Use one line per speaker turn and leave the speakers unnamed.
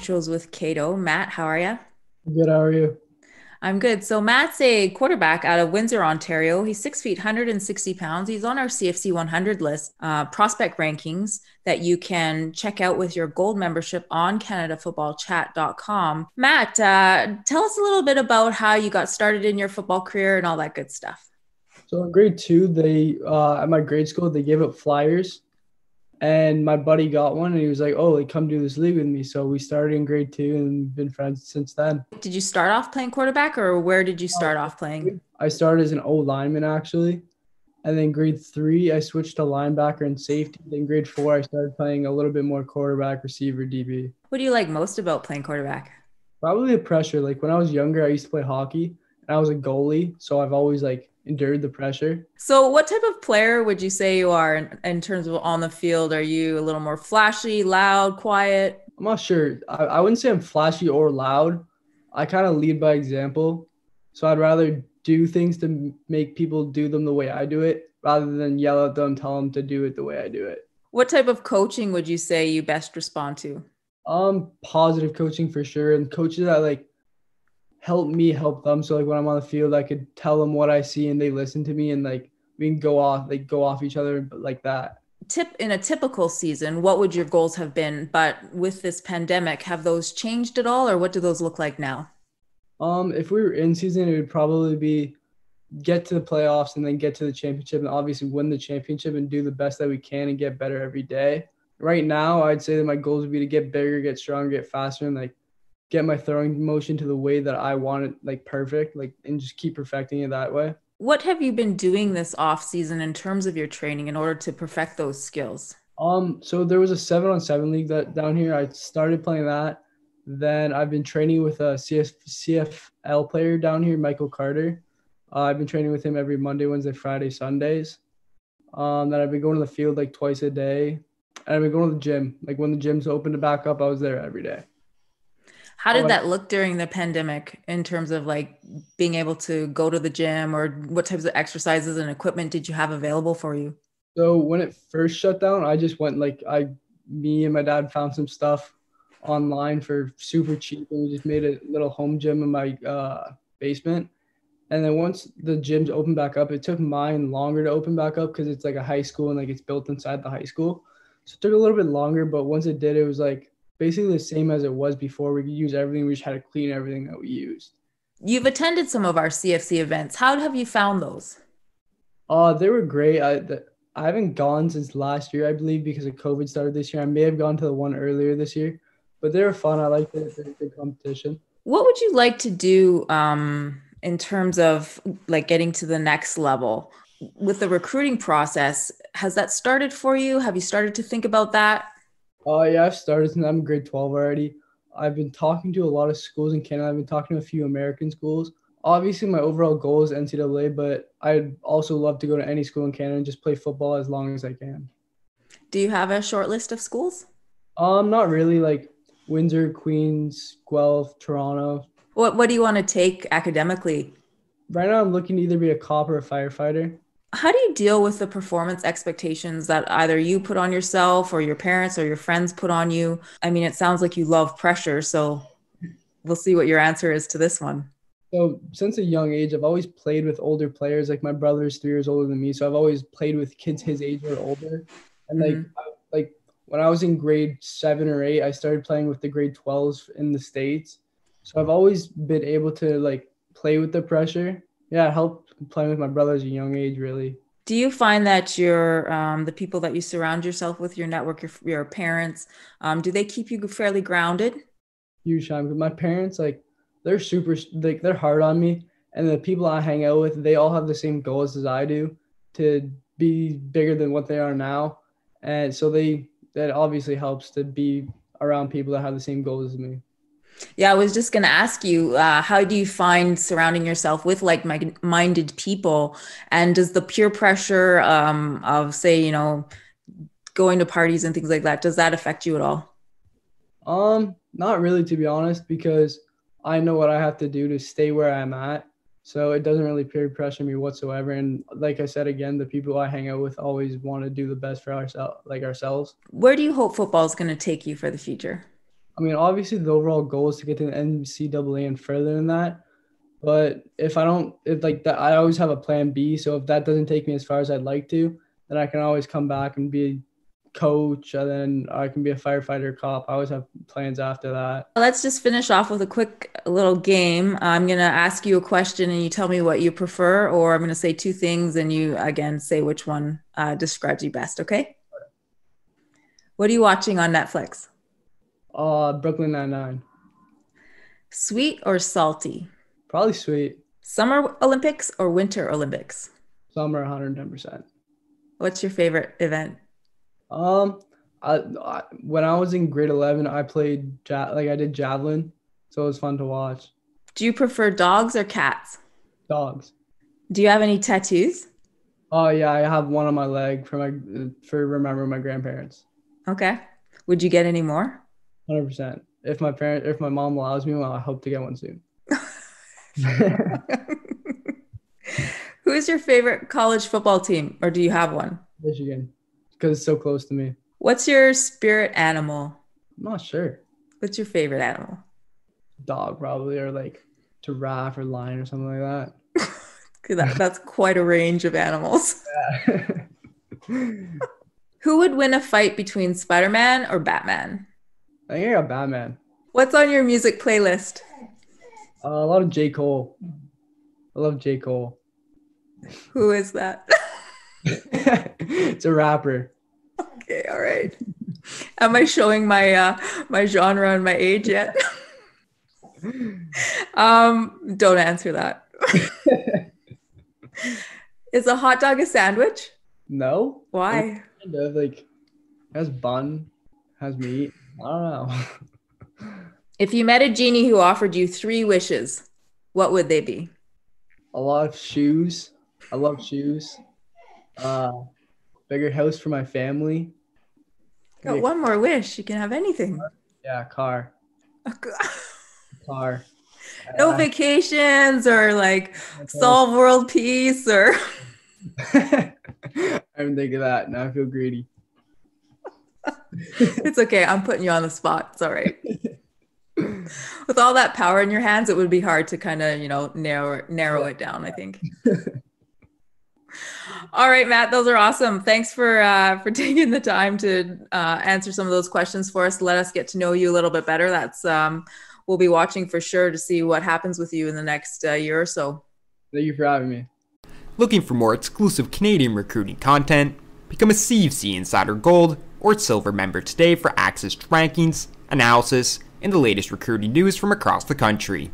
Intros with Kato. Matt, how are you?
Good, how are you?
I'm good. So Matt's a quarterback out of Windsor, Ontario. He's 6 feet, 160 pounds. He's on our CFC 100 list, prospect rankings that you can check out with your gold membership on CanadaFootballChat.com. Matt, tell us a little bit about how you got started in your football career and all that good stuff.
So in grade two, they at my grade school they gave up flyers, and my buddy got one, and he was like, "Oh, like come do this league with me." So we started in grade two and been friends since then.
Did you start off playing quarterback or where did you start off playing?
I started as an O lineman actually, and then grade three I switched to linebacker and safety. Then grade four I started playing a little bit more quarterback, receiver, DB.
What do you like most about playing quarterback?
Probably the pressure. Like when I was younger, I used to play hockey, and I was a goalie, so I've always like endured the pressure.
So, what type of player would you say you are in terms of on the field? Are you a little more flashy, loud, quiet?
I'm not sure. I wouldn't say I'm flashy or loud. I kind of lead by example. So I'd rather do things to make people do them the way I do it rather than yell at them, tell them to do it the way I do it.
What type of coaching would you say you best respond to?
Positive coaching for sure. And coaches that like help me help them. So like when I'm on the field, I could tell them what I see and they listen to me and like we can go off each other like that.
Tip in a typical season, what would your goals have been? But with this pandemic, have those changed at all, or what do those look like now?
If we were in season, it would probably be get to the playoffs and then get to the championship and obviously win the championship and do the best that we can and get better every day. Right now, I'd say that my goals would be to get bigger, get stronger, get faster, and like get my throwing motion to the way that I want it, like perfect, like and just keep perfecting it that way.
What have you been doing this off season in terms of your training in order to perfect those skills?
So there was a 7-on-7 league that down here. I started playing that. Then I've been training with a CFL player down here, Michael Carter. I've been training with him every Monday, Wednesday, Friday, Sundays. Then I've been going to the field like twice a day. And I've been going to the gym. Like when the gyms opened to back up, I was there every day.
How
Oh,
did
and
that look during the pandemic in terms of like being able to go to the gym, or what types of exercises and equipment did you have available for you?
so when it first shut down, I just went me and my dad found some stuff online for super cheap, and we just made a little home gym in my basement. And then once the gyms opened back up, it took mine longer to open back up because it's like a high school and like it's built inside the high school. So it took a little bit longer, but once it did, it was like basically the same as it was before. We could use everything. We just had to clean everything that we used.
You've attended some of our CFC events. How have you found those?
They were great. I haven't gone since last year, I believe, because of COVID started this year. I may have gone to the one earlier this year, but they were fun. I liked it. They're a good competition.
What would you like to do in terms of like getting to the next level with the recruiting process? Has that started for you? Have you started to think about that?
Yeah, I've started since I'm in grade 12 already. I've been talking to a lot of schools in Canada. I've been talking to a few American schools. Obviously, my overall goal is NCAA, but I'd also love to go to any school in Canada and just play football as long as I can.
Do you have a short list of schools?
Not really like Windsor, Queens, Guelph, Toronto.
What do you want to take academically?
Right now, I'm looking to either be a cop or a firefighter.
How do you deal with the performance expectations that either you put on yourself or your parents or your friends put on you? I mean, it sounds like you love pressure, so we'll see what your answer is to this one.
So since a young age, I've always played with older players. Like my brother is 3 years older than me, so I've always played with kids his age or older. And
Mhm.
like when I was in grade 7 or 8, I started playing with the grade 12s in the States. So I've always been able to like play with the pressure. Yeah, it helped playing with my brother at a young age, really.
Do you find that the people that you surround yourself with, your network, your parents, do they keep you fairly grounded?
Huge time. But my parents, like, they're super, like, they're hard on me. And the people I hang out with, they all have the same goals as I do to be bigger than what they are now. And so that obviously helps to be around people that have the same goals as me.
Yeah, I was just going to ask you, how do you find surrounding yourself with like-minded people? And does the peer pressure of, say, going to parties and things like that, does that affect you at all?
Not really, to be honest, because I know what I have to do to stay where I'm at. So it doesn't really peer pressure me whatsoever. And like I said again, the people I hang out with always want to do the best for ourselves, like ourselves.
Where do you hope football is going to take you for the future?
I mean, obviously the overall goal is to get to the NCAA and further than that. But if I don't, if like that, I always have a plan B. So if that doesn't take me as far as I'd like to, then I can always come back and be a coach, and then I can be a firefighter, cop. I always have plans after that.
Let's just finish off with a quick little game. I'm going to ask you a question and you tell me what you prefer, or I'm going to say two things and you again say which one describes you best, okay? What are you watching on Netflix?
Brooklyn Nine-Nine.
Sweet or salty?
Probably sweet.
Summer Olympics or Winter Olympics?
Summer 110%.
What's your favorite event?
When I was in grade 11, I played I did javelin, so it was fun to watch.
Do you prefer dogs or cats?
Dogs.
Do you have any tattoos?
Oh yeah, I have one on my leg for remembering my grandparents.
Okay. Would you get any more?
100%. If my mom allows me, well, I hope to get one soon.
Who is your favorite college football team, or do you have one?
Michigan, because it's so close to me.
What's your spirit animal?
I'm not sure.
What's your favorite animal?
Dog, probably, or like giraffe or lion or something like
that. That's quite a range of animals.
Yeah.
Who would win a fight between Spider-Man or Batman?
I think I got Batman.
What's on your music playlist?
A lot of J. Cole. I love J. Cole.
Who is that?
It's a rapper.
Okay, all right. Am I showing my my genre and my age yet? Don't answer that. Is a hot dog a sandwich?
No.
Why?
Kind of like has bun, has meat. I don't know.
If you met a genie who offered you 3 wishes, what would they be?
A lot of shoes. I love shoes. Bigger house for my family.
Got one more wish. You can have anything.
Yeah, car. Car.
No vacations or like solve world peace or.
I didn't think of that. Now I feel greedy.
It's okay. I'm putting you on the spot. It's all right. With all that power in your hands, it would be hard to kind of, narrow it down, I think. All right, Matt, those are awesome. Thanks for taking the time to answer some of those questions for us. Let us get to know you a little bit better. That's we'll be watching for sure to see what happens with you in the next year or so.
Thank you for having me.
Looking for more exclusive Canadian recruiting content? Become a CFC Insider Gold or Silver member today for access to rankings, analysis, and the latest recruiting news from across the country.